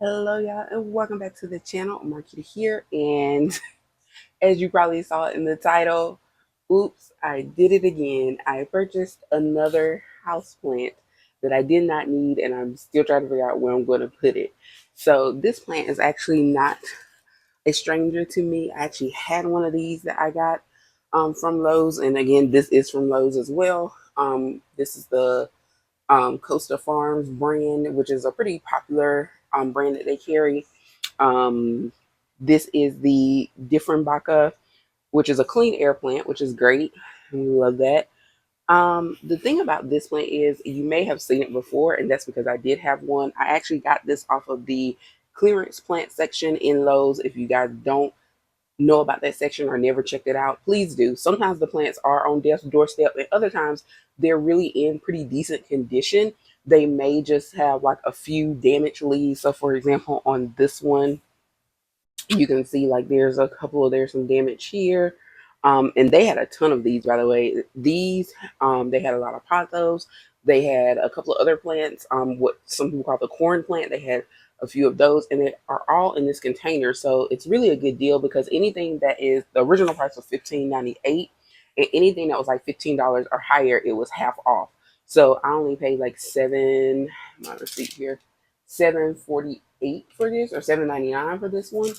Hello, y'all, and welcome back to the channel. Marquita here, and as you probably saw in the title, oops, I did it again. I purchased another house plant that I did not need, and I'm still trying to figure out where I'm going to put it. So this plant is actually not a stranger to me. I actually had one of these that I got from Lowe's, and again, this is from Lowe's as well. This is the Costa Farms brand, which is a pretty popular brand that they carry. Um, this is the Differenbacher, which is a clean air plant, which is great. We love that. The thing about this plant is you may have seen it before, and that's because I did have one. I actually got this off of the clearance plant section in Lowe's. If you guys don't know about that section or never checked it out, please do. Sometimes the plants are on death's doorstep, and other times they're really in pretty decent condition. They may just have like a few damaged leaves. So, for example, on this one, you can see like there's some damage here. And they had a ton of these, by the way. These, they had a lot of pothos. They had a couple of other plants, what some people call the corn plant. They had a few of those, and they are all in this container. So it's really a good deal because anything that is the original price was $15.98, and anything that was like $15 or higher, it was half off. So I only paid like my receipt here, 7.48 for this, or 7.99 for this one.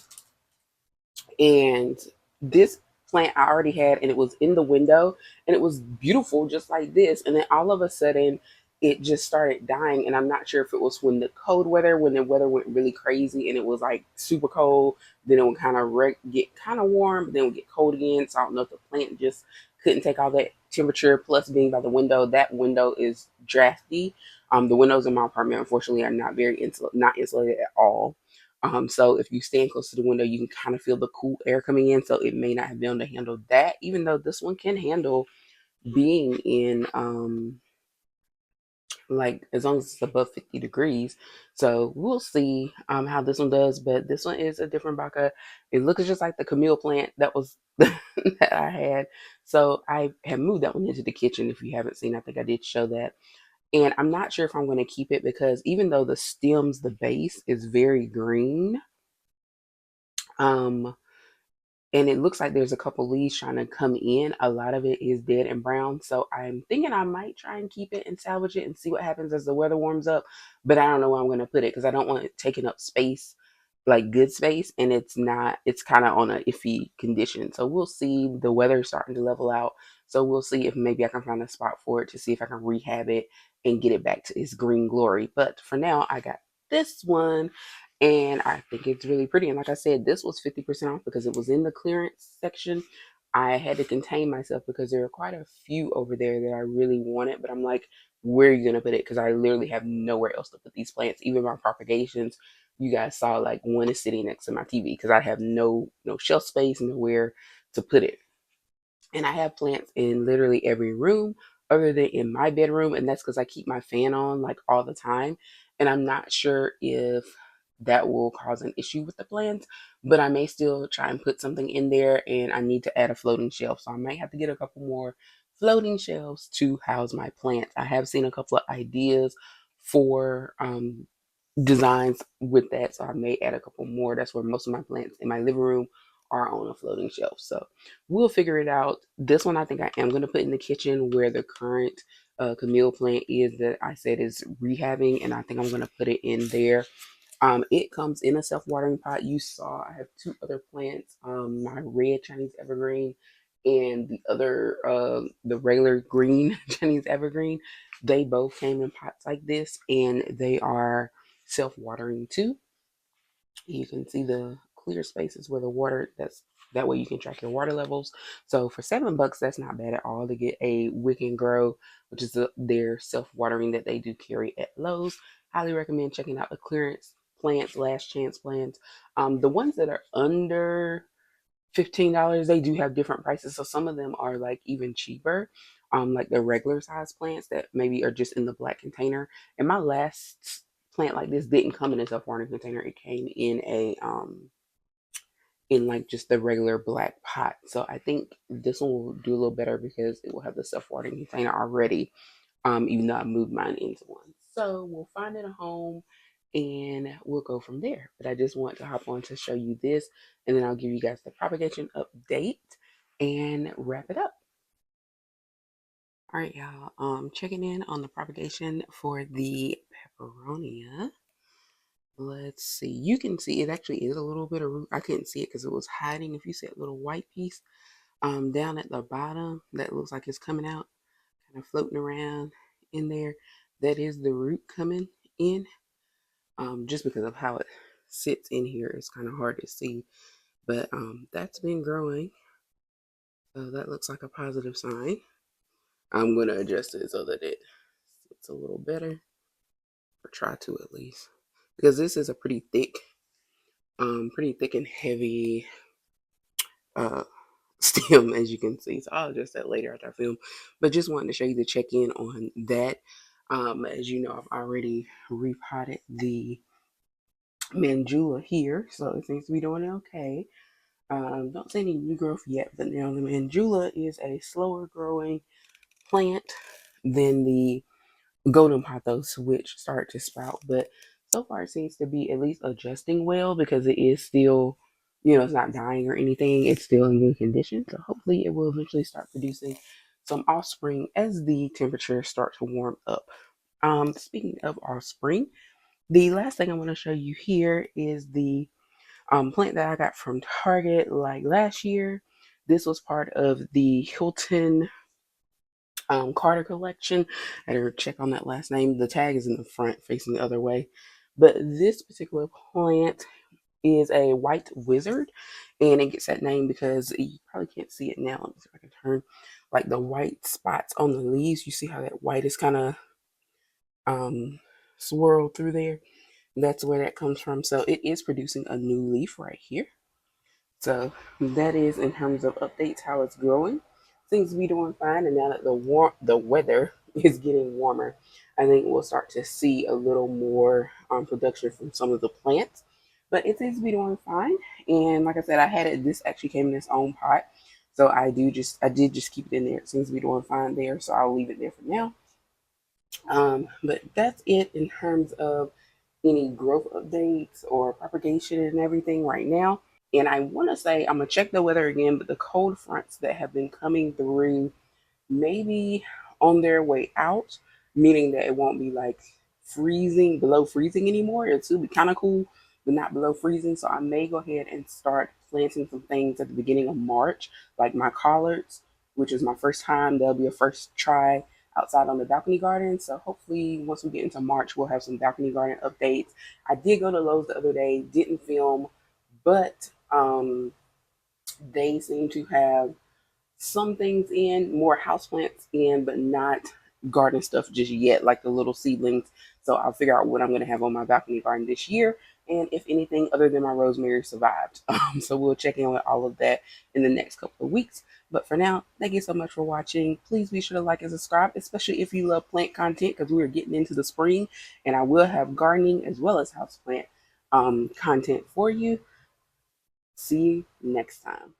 And this plant I already had, and it was in the window, and it was beautiful just like this. And then all of a sudden it just started dying, and I'm not sure if it was when the weather went really crazy and it was like super cold, then it would kind of get kind of warm, but then it would get cold again. So I don't know if the plant just couldn't take all that temperature, plus being by the window. That window is drafty. The windows in my apartment unfortunately are not insulated at all. So if you stand close to the window, you can kind of feel the cool air coming in. So it may not have been able to handle that, even though this one can handle being in like as long as it's above 50 degrees. So we'll see how this one does. But this one is a different baka. It looks just like the Camille plant that was that I had. So I have moved that one into the kitchen. If you haven't seen, I think I did show that. And I'm not sure if I'm going to keep it because even though the base is very green, um, and it looks like there's a couple leaves trying to come in. A lot of it is dead and brown. So I'm thinking I might try and keep it and salvage it and see what happens as the weather warms up. But I don't know where I'm going to put it because I don't want it taking up space, like good space. And it's kind of on a iffy condition. So we'll see. The weather is starting to level out. So we'll see if maybe I can find a spot for it to see if I can rehab it and get it back to its green glory. But for now, I got this one, and I think it's really pretty. And like I said, this was 50% off because it was in the clearance section. I had to contain myself because there are quite a few over there that I really wanted, but I'm like, where are you gonna put it? Because I literally have nowhere else to put these plants. Even my propagations, you guys saw like one is sitting next to my TV because I have no shelf space, nowhere to put it. And I have plants in literally every room other than in my bedroom. And that's because I keep my fan on like all the time. And I'm not sure if that will cause an issue with the plants, but I may still try and put something in there. And I need to add a floating shelf. So I might have to get a couple more floating shelves to house my plants. I have seen a couple of ideas for designs with that. So I may add a couple more. That's where most of my plants in my living room are on a floating shelf. So we'll figure it out. This one I think I am going to put in the kitchen where the current Camille plant is that I said is rehabbing, and I think I'm going to put it in there. It comes in a self-watering pot. You saw I have two other plants, my red Chinese evergreen and the regular green Chinese evergreen. They both came in pots like this, and they are self-watering too. You can see the clear spaces where the water that way you can track your water levels. So for $7, that's not bad at all to get a Wick and Grow, which is their self-watering that they do carry at Lowe's. Highly recommend checking out the clearance plants, last chance plants. The ones that are under $15, they do have different prices. So some of them are like even cheaper, like the regular size plants that maybe are just in the black container. And my last plant like this didn't come in a self-watering container. It came in a in like just the regular black pot. So I think this one will do a little better because it will have the self-watering container already. Even though I moved mine into one. So we'll find it a home and we'll go from there. But I just want to hop on to show you this, and then I'll give you guys the propagation update and wrap it up. All right, y'all. Checking in on the propagation for the peperonia. Let's see. You can see it actually is a little bit of root. I couldn't see it because it was hiding. If you see a little white piece down at the bottom that looks like it's coming out, kind of floating around in there, that is the root coming in. Just because of how it sits in here, it's kind of hard to see. But that's been growing. So that looks like a positive sign. I'm going to adjust it so that it sits a little better, or try to at least. Because this is a pretty thick and heavy uh, stem, as you can see. So I'll adjust that later after I film. But just wanted to show you the check-in on that. As you know, I've already repotted the Manjula here, so it seems to be doing okay. Don't see any new growth yet, but now the Manjula is a slower growing plant than the golden pothos, which start to sprout. But so far, it seems to be at least adjusting well because it is still, it's not dying or anything. It's still in good condition. So hopefully, it will eventually start producing some offspring as the temperatures start to warm up. Speaking of offspring, the last thing I want to show you here is the plant that I got from Target like last year. This was part of the Hilton Carter collection. I had to check on that last name. The tag is in the front facing the other way. But this particular plant is a white wizard, and it gets that name because you probably can't see it now. Let me see if I can turn, like the white spots on the leaves. You see how that white is kind of um, swirled through there? That's where that comes from. So it is producing a new leaf right here. So that is in terms of updates how it's growing. Seems to be doing fine, and now that the weather is getting warmer, I think we'll start to see a little more production from some of the plants. But it seems to be doing fine. And like I said, I had it. This actually came in its own pot, so I did just keep it in there. It seems to be doing fine there, so I'll leave it there for now. But that's it in terms of any growth updates or propagation and everything right now. And I want to say I'm gonna check the weather again, but the cold fronts that have been coming through maybe on their way out, meaning that it won't be like freezing, below freezing anymore. It'll still be kind of cool, but not below freezing. So I may go ahead and start planting some things at the beginning of March, like my collards, which is my first time. That'll be a first try outside on the balcony garden. So hopefully once we get into March, we'll have some balcony garden updates. I did go to Lowe's the other day, didn't film, but they seem to have some things in, more houseplants in, but not garden stuff just yet, like the little seedlings. So I'll figure out what I'm going to have on my balcony garden this year, and if anything other than my rosemary survived. So we'll check in with all of that in the next couple of weeks. But for now, thank you so much for watching. Please be sure to like and subscribe, especially if you love plant content, because we are getting into the spring, and I will have gardening as well as houseplant content for you. See you next time.